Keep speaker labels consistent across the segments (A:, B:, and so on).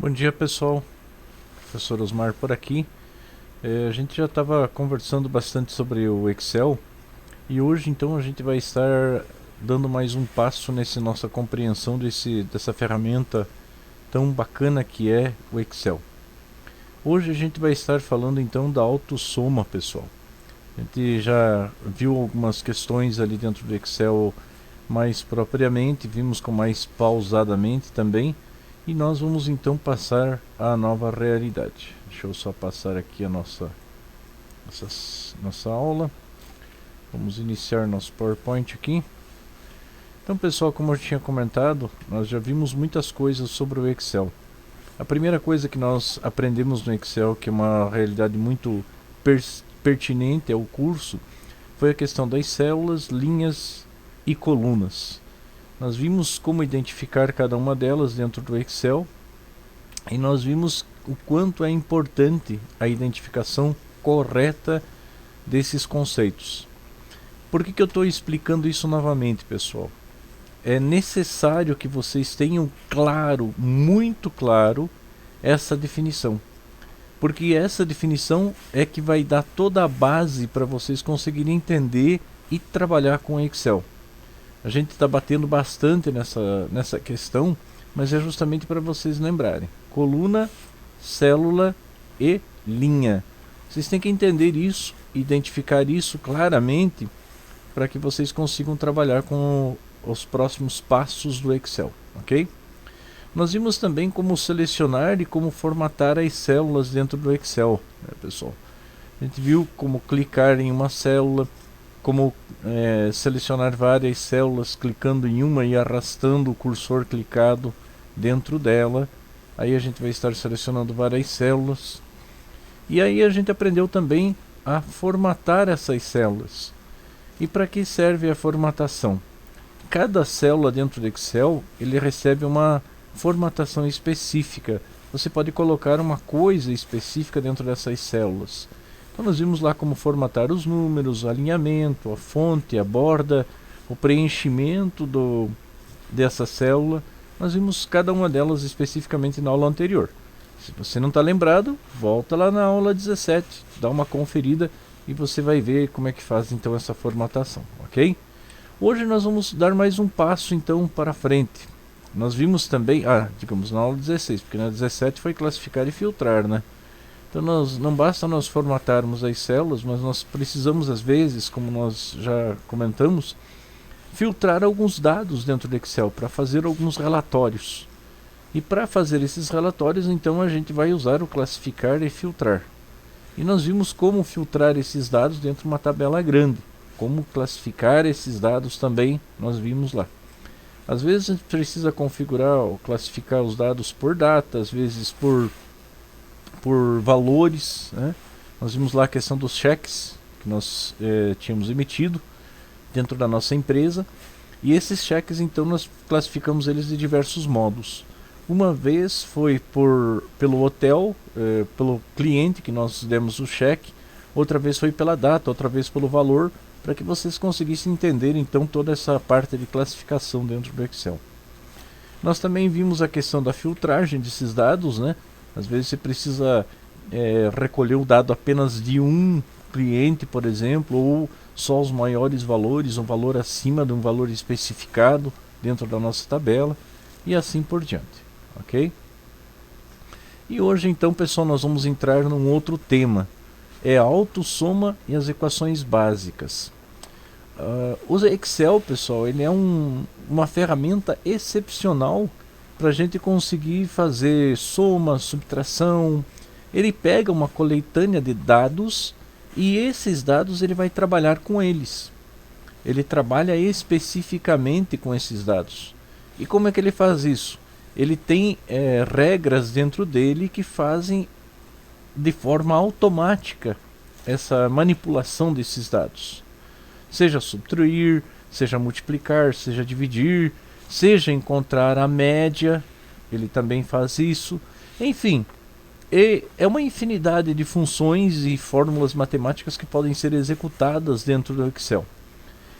A: Bom dia pessoal, professor Osmar por aqui. A gente já estava conversando bastante sobre o Excel e hoje então a gente vai estar dando mais um passo nessa nossa compreensão dessa ferramenta tão bacana que é o Excel. Hoje a gente vai estar falando então da autossoma, pessoal. A gente já viu algumas questões ali dentro do Excel mais propriamente, vimos com mais pausadamente também. E nós vamos então passar à nova realidade. Deixa eu só passar aqui a nossa aula. Vamos iniciar nosso PowerPoint aqui. Então pessoal, como eu tinha comentado, nós já vimos muitas coisas sobre o Excel. A primeira coisa que nós aprendemos no Excel, que é uma realidade muito pertinente ao curso, foi a questão das células, linhas e colunas. Nós vimos como identificar cada uma delas dentro do Excel e nós vimos o quanto é importante a identificação correta desses conceitos. Por que eu estou explicando isso novamente, pessoal? É necessário que vocês tenham claro, muito claro, essa definição. Porque essa definição é que vai dar toda a base para vocês conseguirem entender e trabalhar com o Excel. A gente está batendo bastante nessa questão, mas é justamente para vocês lembrarem. Coluna, célula e linha. Vocês têm que entender isso, identificar isso claramente, para que vocês consigam trabalhar com os próximos passos do Excel, ok? Nós vimos também como selecionar e como formatar as células dentro do Excel, né, pessoal? A gente viu como clicar em uma célula, como selecionar várias células clicando em uma e arrastando o cursor clicado dentro dela. Aí a gente vai estar selecionando várias células. E aí a gente aprendeu também a formatar essas células. E para que serve a formatação? Cada célula dentro do Excel ele recebe uma formatação específica. Você pode colocar uma coisa específica dentro dessas células. Então nós vimos lá como formatar os números, o alinhamento, a fonte, a borda, o preenchimento dessa célula. Nós vimos cada uma delas especificamente na aula anterior. Se você não está lembrado, volta lá na aula 17, dá uma conferida e você vai ver como é que faz então essa formatação, ok? Hoje nós vamos dar mais um passo então para frente. Nós vimos também, digamos na aula 16, porque na 17 foi classificar e filtrar, né? Então não basta nós formatarmos as células, mas nós precisamos às vezes, como nós já comentamos, filtrar alguns dados dentro do Excel para fazer alguns relatórios. E para fazer esses relatórios, então a gente vai usar o classificar e filtrar. E nós vimos como filtrar esses dados dentro de uma tabela grande. Como classificar esses dados também nós vimos lá. Às vezes a gente precisa configurar ou classificar os dados por data, às vezes por valores, né? Nós vimos lá a questão dos cheques que nós tínhamos emitido dentro da nossa empresa, e esses cheques então nós classificamos eles de diversos modos. Uma vez foi pelo hotel, pelo cliente que nós demos o cheque, outra vez foi pela data, outra vez pelo valor, para que vocês conseguissem entender então toda essa parte de classificação dentro do Excel. Nós também vimos a questão da filtragem desses dados, né? Às vezes você precisa recolher o dado apenas de um cliente, por exemplo, ou só os maiores valores, um valor acima de um valor especificado dentro da nossa tabela, e assim por diante, ok? E hoje então, pessoal, nós vamos entrar num outro tema, é a autossoma e as equações básicas. O Excel, pessoal, ele é uma ferramenta excepcional para a gente conseguir fazer soma, subtração. Ele pega uma coletânea de dados e esses dados ele vai trabalhar com eles. Ele trabalha especificamente com esses dados. E como é que ele faz isso? Ele tem regras dentro dele que fazem de forma automática essa manipulação desses dados. Seja subtrair, seja multiplicar, seja dividir, seja encontrar a média, ele também faz isso. Enfim, é uma infinidade de funções e fórmulas matemáticas que podem ser executadas dentro do Excel.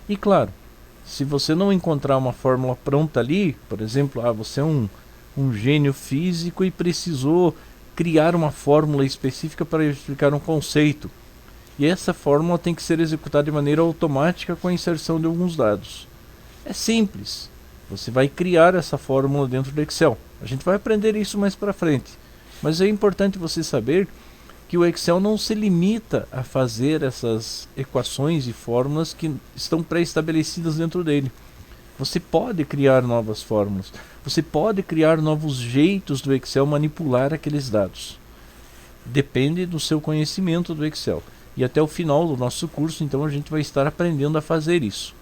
A: E claro, se você não encontrar uma fórmula pronta ali, por exemplo, você é um um gênio físico e precisou criar uma fórmula específica para explicar um conceito. E essa fórmula tem que ser executada de maneira automática com a inserção de alguns dados. É simples. Você vai criar essa fórmula dentro do Excel. A gente vai aprender isso mais para frente. Mas é importante você saber que o Excel não se limita a fazer essas equações e fórmulas que estão pré-estabelecidas dentro dele. Você pode criar novas fórmulas. Você pode criar novos jeitos do Excel manipular aqueles dados. Depende do seu conhecimento do Excel. E até o final do nosso curso, então, a gente vai estar aprendendo a fazer isso.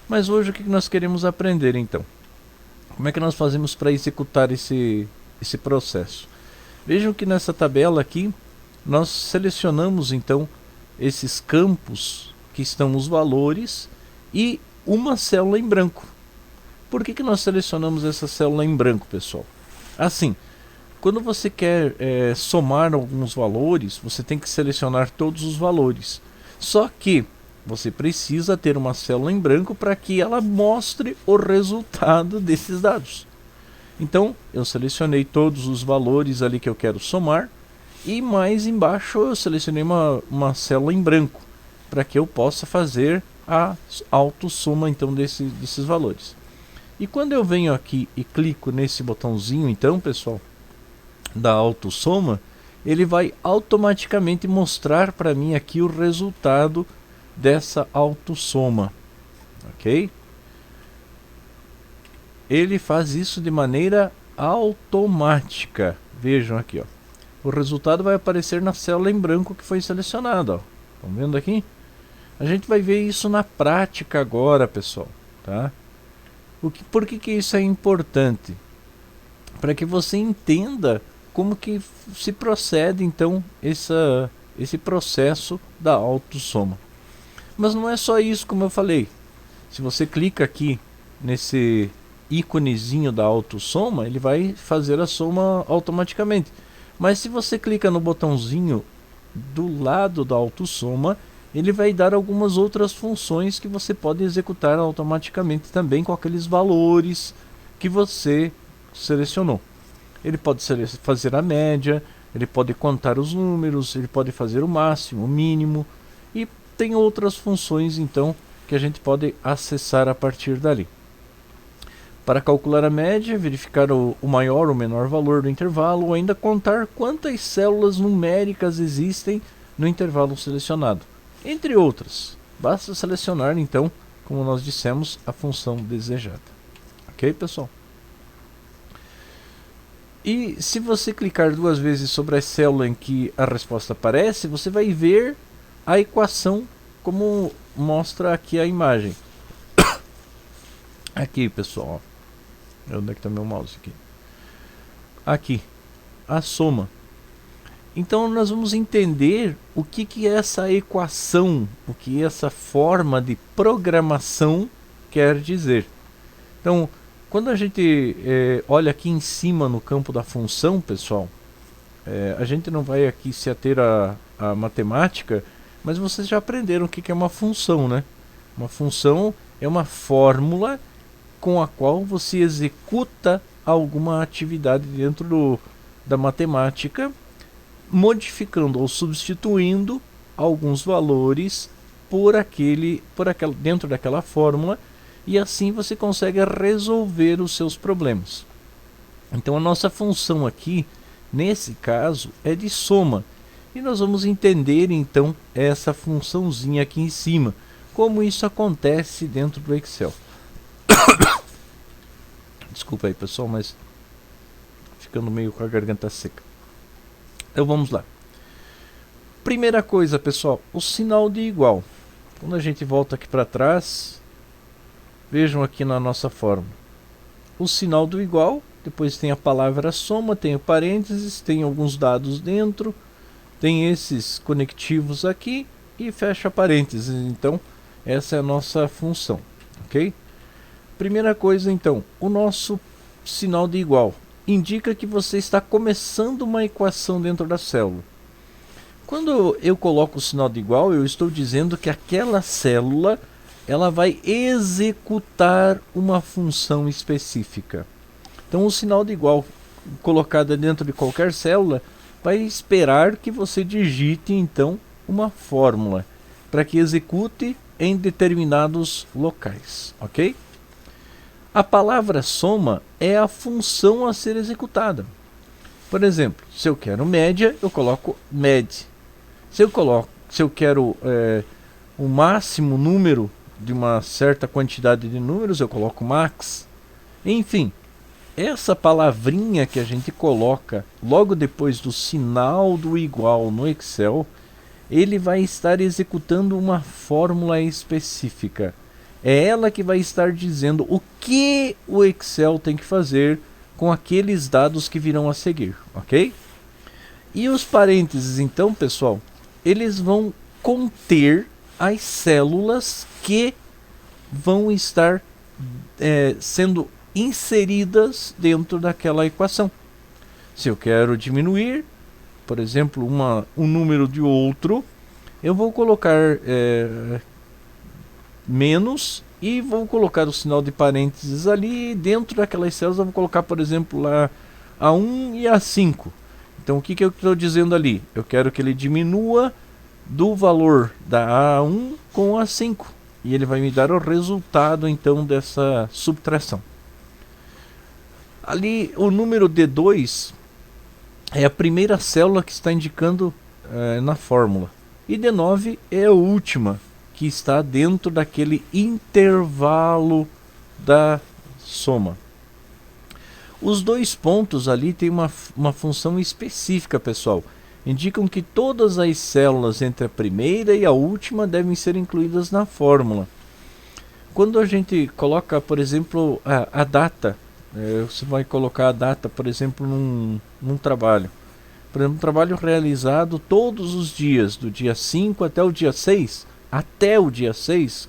A: Mas hoje o que nós queremos aprender, então? Como é que nós fazemos para executar esse processo? Vejam que nessa tabela aqui, nós selecionamos, então, esses campos que estão os valores e uma célula em branco. Por que nós selecionamos essa célula em branco, pessoal? Assim, quando você quer somar alguns valores, você tem que selecionar todos os valores. Só que você precisa ter uma célula em branco para que ela mostre o resultado desses dados. Então, eu selecionei todos os valores ali que eu quero somar. E mais embaixo eu selecionei uma célula em branco, para que eu possa fazer a autossoma então desses valores. E quando eu venho aqui e clico nesse botãozinho então, pessoal, da autossoma, ele vai automaticamente mostrar para mim aqui o resultado dessa autossoma, ok? Ele faz isso de maneira automática. Vejam aqui, ó. O resultado vai aparecer na célula em branco que foi selecionada. Estão vendo aqui? A gente vai ver isso na prática agora, pessoal. Tá? Por que isso é importante? Para que você entenda como que se procede, então, esse processo da autossoma. Mas não é só isso, como eu falei. Se você clica aqui nesse íconezinho da autossoma, ele vai fazer a soma automaticamente. Mas se você clica no botãozinho do lado da autossoma, ele vai dar algumas outras funções que você pode executar automaticamente também com aqueles valores que você selecionou. Ele pode fazer a média, ele pode contar os números, ele pode fazer o máximo, o mínimo, e tem outras funções então que a gente pode acessar a partir dali. Para calcular a média, verificar o maior ou menor valor do intervalo, ou ainda contar quantas células numéricas existem no intervalo selecionado, entre outras. Basta selecionar, então, como nós dissemos, a função desejada. Ok, pessoal? E se você clicar duas vezes sobre a célula em que a resposta aparece, você vai ver a equação como mostra aqui a imagem. Aqui, pessoal. Onde é que está meu mouse aqui? Aqui, a soma. Então nós vamos entender o que é essa equação, o que essa forma de programação quer dizer. Então, quando a gente olha aqui em cima no campo da função, pessoal, a gente não vai aqui se ater à matemática, mas vocês já aprenderam o que é uma função, né? Uma função é uma fórmula com a qual você executa alguma atividade dentro da matemática, modificando ou substituindo alguns valores dentro daquela fórmula, e assim você consegue resolver os seus problemas. Então a nossa função aqui, nesse caso, é de soma, e nós vamos entender então essa funçãozinha aqui em cima, como isso acontece dentro do Excel. Desculpa aí, pessoal, mas ficando meio com a garganta seca. Então vamos lá. Primeira coisa, pessoal, o sinal de igual. Quando a gente volta aqui para trás, vejam aqui na nossa fórmula. O sinal do igual, depois tem a palavra soma, tem o parênteses, tem alguns dados dentro, tem esses conectivos aqui e fecha parênteses. Então, essa é a nossa função, ok? Primeira coisa, então, o nosso sinal de igual indica que você está começando uma equação dentro da célula. Quando eu coloco o sinal de igual, eu estou dizendo que aquela célula ela vai executar uma função específica. Então o sinal de igual colocado dentro de qualquer célula vai esperar que você digite então uma fórmula para que execute em determinados locais, ok? A palavra soma é a função a ser executada. Por exemplo, se eu quero média, eu coloco med. Se eu quero o máximo número de uma certa quantidade de números, eu coloco max. Enfim, essa palavrinha que a gente coloca logo depois do sinal do igual no Excel, ele vai estar executando uma fórmula específica. É ela que vai estar dizendo o que o Excel tem que fazer com aqueles dados que virão a seguir, ok? E os parênteses, então, pessoal, eles vão conter as células que vão estar sendo inseridas dentro daquela equação. Se eu quero diminuir, por exemplo, um número de outro, eu vou colocar menos e vou colocar o sinal de parênteses ali. Dentro daquelas células eu vou colocar, por exemplo, lá a 1 e a 5. Então o que eu estou dizendo ali? Eu quero que ele diminua do valor da A1 com a 5. E ele vai me dar o resultado então dessa subtração. Ali o número D2 é a primeira célula que está indicando na fórmula. E D9 é a última que está dentro daquele intervalo da soma. Os dois pontos ali têm uma função específica, pessoal. Indicam que todas as células entre a primeira e a última devem ser incluídas na fórmula. Quando a gente coloca, por exemplo, a data, você vai colocar a data, por exemplo, num trabalho. Por exemplo, um trabalho realizado todos os dias, do dia 5 até o dia 6,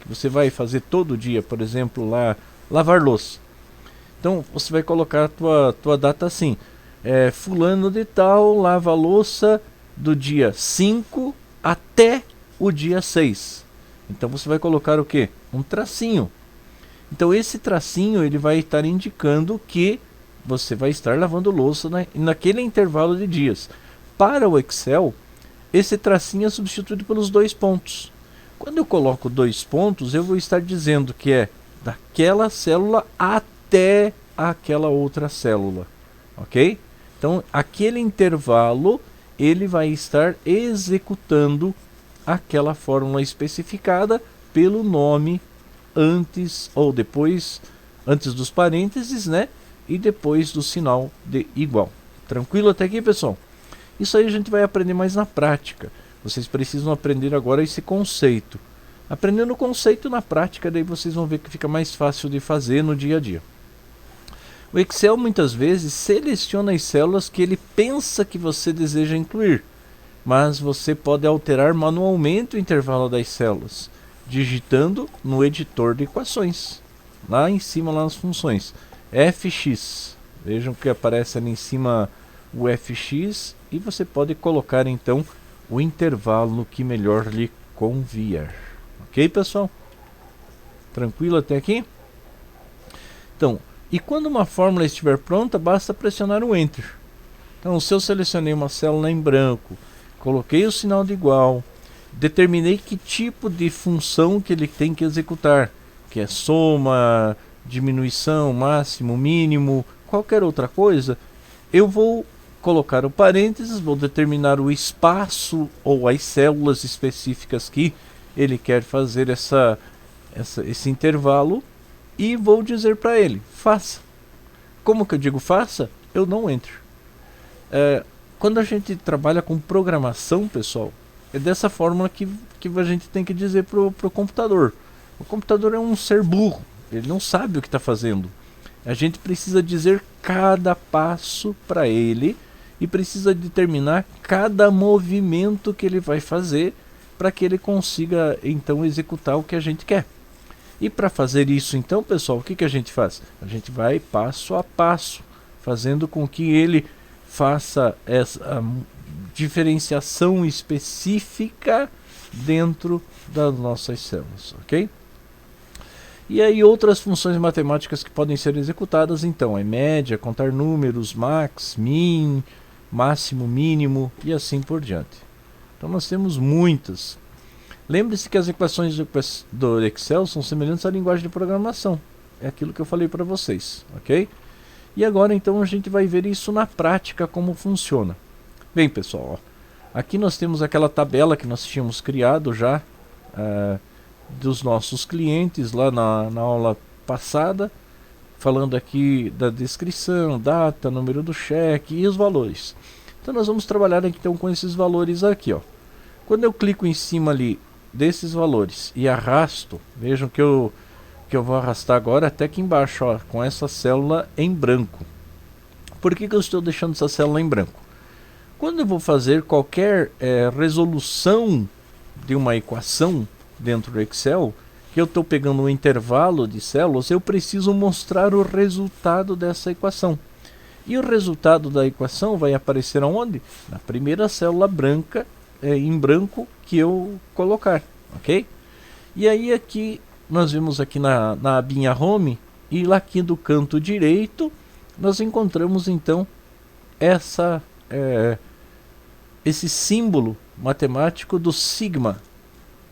A: que você vai fazer todo dia, por exemplo, lá, lavar louça. Então, você vai colocar a tua data assim, fulano de tal lava a louça do dia 5 até o dia 6. Então, você vai colocar o quê? Um tracinho. Então, esse tracinho ele vai estar indicando que você vai estar lavando louça naquele intervalo de dias. Para o Excel, esse tracinho é substituído pelos dois pontos. Quando eu coloco dois pontos, eu vou estar dizendo que é daquela célula até aquela outra célula, ok? Então, aquele intervalo, ele vai estar executando aquela fórmula especificada pelo nome antes ou depois, antes dos parênteses, né? E depois do sinal de igual. Tranquilo até aqui, pessoal? Isso aí a gente vai aprender mais na prática. Vocês precisam aprender agora esse conceito. Aprendendo o conceito na prática, daí vocês vão ver que fica mais fácil de fazer no dia a dia. O Excel muitas vezes seleciona as células que ele pensa que você deseja incluir, mas você pode alterar manualmente o intervalo das células, digitando no editor de equações, lá em cima, lá nas funções, fx. Vejam que aparece ali em cima o fx e você pode colocar então o intervalo que melhor lhe convier. Ok, pessoal? Tranquilo até aqui? Então, e quando uma fórmula estiver pronta, basta pressionar o Enter. Então, se eu selecionei uma célula em branco, coloquei o sinal de igual, determinei que tipo de função que ele tem que executar, que é soma, diminuição, máximo, mínimo, qualquer outra coisa, eu vou colocar o parênteses, vou determinar o espaço ou as células específicas que ele quer fazer esse intervalo e vou dizer para ele, faça. Como que eu digo faça? Eu não entro. Quando a gente trabalha com programação, pessoal, é dessa forma que a gente tem que dizer pro computador. O computador é um ser burro, ele não sabe o que está fazendo. A gente precisa dizer cada passo para ele e precisa determinar cada movimento que ele vai fazer para que ele consiga então executar o que a gente quer. E para fazer isso então, pessoal, o que a gente faz? A gente vai passo a passo, fazendo com que ele faça essa diferenciação específica dentro das nossas células, ok? E aí outras funções matemáticas que podem ser executadas, então, é média, contar números, max, min, máximo, mínimo e assim por diante. Então nós temos muitas. Lembre-se que as equações do Excel são semelhantes à linguagem de programação. É aquilo que eu falei para vocês, ok? E agora então a gente vai ver isso na prática, como funciona. Bem pessoal, ó, aqui nós temos aquela tabela que nós tínhamos criado já dos nossos clientes lá na aula passada, falando aqui da descrição, data, número do cheque e os valores. Então nós vamos trabalhar então com esses valores aqui, ó. Quando eu clico em cima ali desses valores e arrasto, vejam que eu vou arrastar agora até aqui embaixo, ó, com essa célula em branco. Por que eu estou deixando essa célula em branco? Quando eu vou fazer qualquer resolução de uma equação dentro do Excel, que eu estou pegando um intervalo de células, eu preciso mostrar o resultado dessa equação. E o resultado da equação vai aparecer aonde? Na primeira célula branca, em branco, que eu colocar, ok? E aí aqui, nós vemos aqui na abinha Home, e lá aqui do canto direito, nós encontramos então esse símbolo matemático do sigma.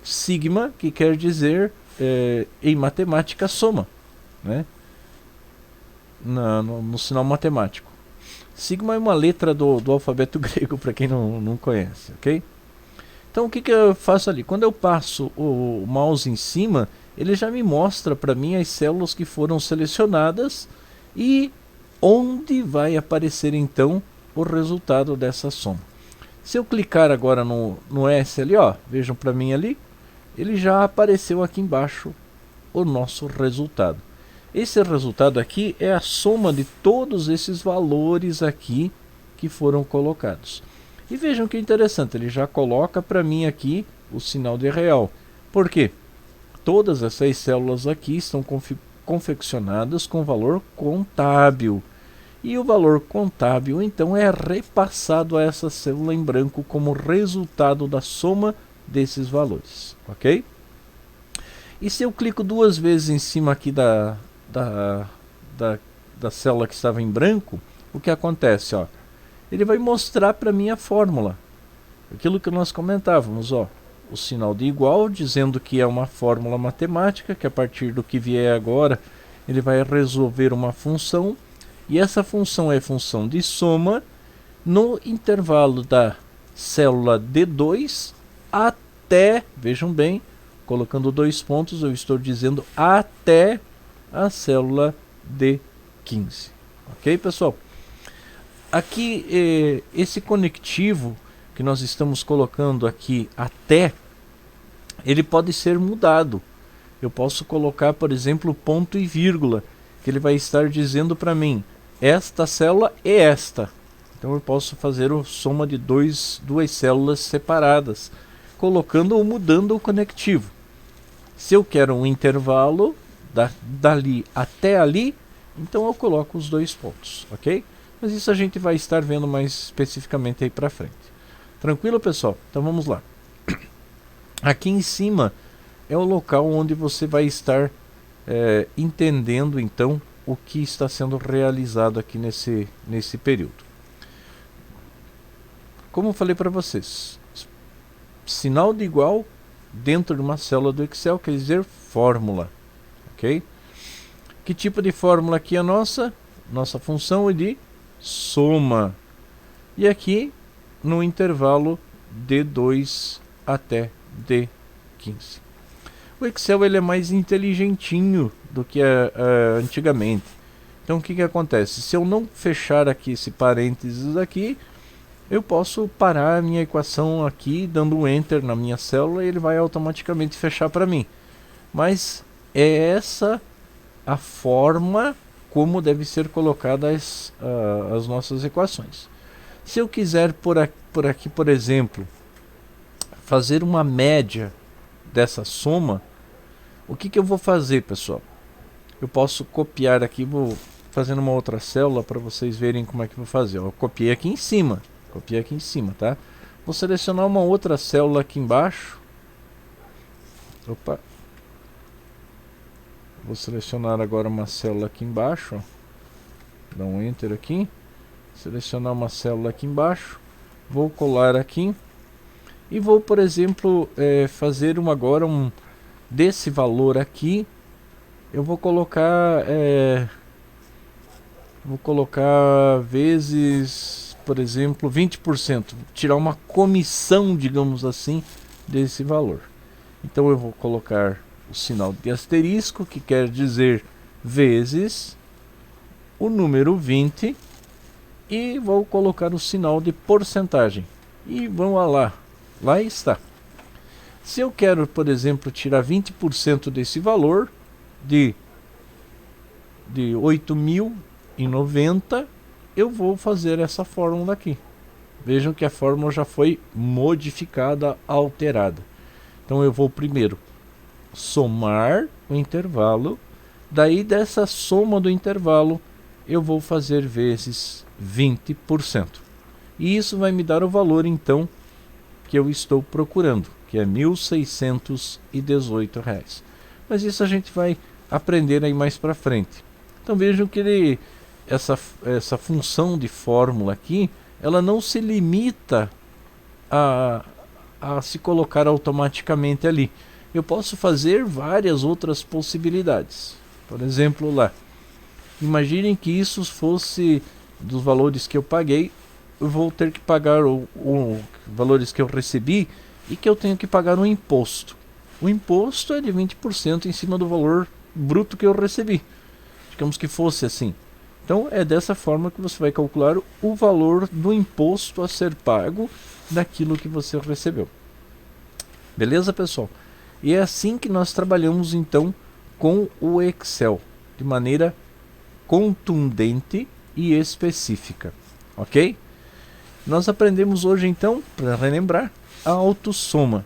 A: Sigma, que quer dizer em matemática soma, né? No sinal matemático. Sigma é uma letra do alfabeto grego, para quem não conhece, ok? Então o que eu faço ali? Quando eu passo o mouse em cima, ele já me mostra para mim as células que foram selecionadas e onde vai aparecer então o resultado dessa soma. Se eu clicar agora no S ali, ó, vejam para mim ali, ele já apareceu aqui embaixo o nosso resultado. Esse resultado aqui é a soma de todos esses valores aqui que foram colocados. E vejam que interessante, ele já coloca para mim aqui o sinal de real. Por quê? Todas essas células aqui estão confeccionadas com valor contábil. E o valor contábil então é repassado a essa célula em branco como resultado da soma desses valores, ok? E se eu clico duas vezes em cima aqui da célula que estava em branco, o que acontece? Ó, ele vai mostrar para mim a fórmula, aquilo que nós comentávamos, ó, o sinal de igual, dizendo que é uma fórmula matemática, que a partir do que vier agora, ele vai resolver uma função, e essa função é função de soma no intervalo da célula D2 até, vejam bem, colocando dois pontos, eu estou dizendo até a célula D15. Ok, pessoal? Aqui, esse conectivo que nós estamos colocando aqui até, ele pode ser mudado. Eu posso colocar, por exemplo, ponto e vírgula, que ele vai estar dizendo para mim, esta célula é esta. Então eu posso fazer a soma de duas células separadas, colocando ou mudando o conectivo. Se eu quero um intervalo dali até ali, então eu coloco os dois pontos, ok? Mas isso a gente vai estar vendo mais especificamente aí para frente. Tranquilo, pessoal? Então vamos lá. Aqui em cima é o local onde você vai estar entendendo então o que está sendo realizado aqui nesse período. Como eu falei para vocês, sinal de igual dentro de uma célula do Excel quer dizer fórmula, ok? Que tipo de fórmula aqui é a nossa? Nossa função é de soma. E aqui no intervalo D2 até D15. O Excel ele é mais inteligentinho do que antigamente. Então o que acontece? Se eu não fechar aqui esse parênteses aqui, eu posso parar a minha equação aqui, dando um Enter na minha célula e ele vai automaticamente fechar para mim. Mas é essa a forma como deve ser colocadas as nossas equações. Se eu quiser por aqui, por exemplo, fazer uma média dessa soma, o que eu vou fazer, pessoal? Eu posso copiar aqui, vou fazendo uma outra célula para vocês verem como é que eu vou fazer. Eu copiei aqui em cima, tá? Vou selecionar uma outra célula aqui embaixo. Opa. Vou selecionar agora uma célula aqui embaixo, ó. Dá um Enter aqui, selecionar uma célula aqui embaixo, vou colar aqui e vou, por exemplo, fazer agora desse valor aqui, eu vou colocar vezes, por exemplo, 20%, tirar uma comissão, digamos assim, desse valor. Então eu vou colocar o sinal de asterisco, que quer dizer vezes o número 20, e vou colocar o sinal de porcentagem. E vamos lá está. Se eu quero, por exemplo, tirar 20% desse valor, de 8.090, eu vou fazer essa fórmula aqui. Vejam que a fórmula já foi modificada, alterada. Então eu vou primeiro somar o intervalo, daí dessa soma do intervalo eu vou fazer vezes 20%. E isso vai me dar o valor então que eu estou procurando, que é R$ 1.618. Mas isso a gente vai aprender aí mais para frente. Então vejam que essa função de fórmula aqui, ela não se limita a se colocar automaticamente ali. Eu posso fazer várias outras possibilidades. Por exemplo, lá, imaginem que isso fosse dos valores que eu paguei, eu vou ter que pagar os valores que eu recebi e que eu tenho que pagar um imposto. O imposto é de 20% em cima do valor bruto que eu recebi. Digamos que fosse assim. Então é dessa forma que você vai calcular o valor do imposto a ser pago daquilo que você recebeu. Beleza, pessoal? E é assim que nós trabalhamos então com o Excel, de maneira contundente e específica, ok? Nós aprendemos hoje então, para relembrar, a autossoma.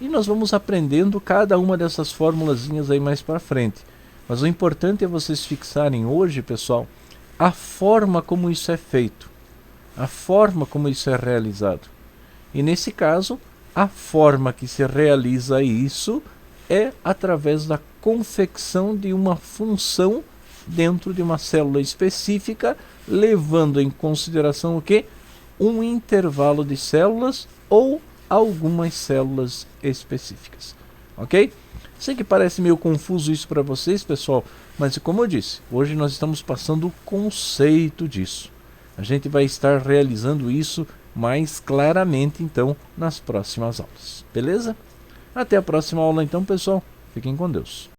A: E nós vamos aprendendo cada uma dessas formulazinhas aí mais para frente. Mas o importante é vocês fixarem hoje, pessoal, a forma como isso é feito, a forma como isso é realizado. E nesse caso, a forma que se realiza isso é através da confecção de uma função dentro de uma célula específica, levando em consideração o quê? Um intervalo de células ou algumas células específicas. Ok? Sei que parece meio confuso isso para vocês, pessoal, mas como eu disse, hoje nós estamos passando o conceito disso. A gente vai estar realizando isso mais claramente, então, nas próximas aulas. Beleza? Até a próxima aula, então, pessoal. Fiquem com Deus.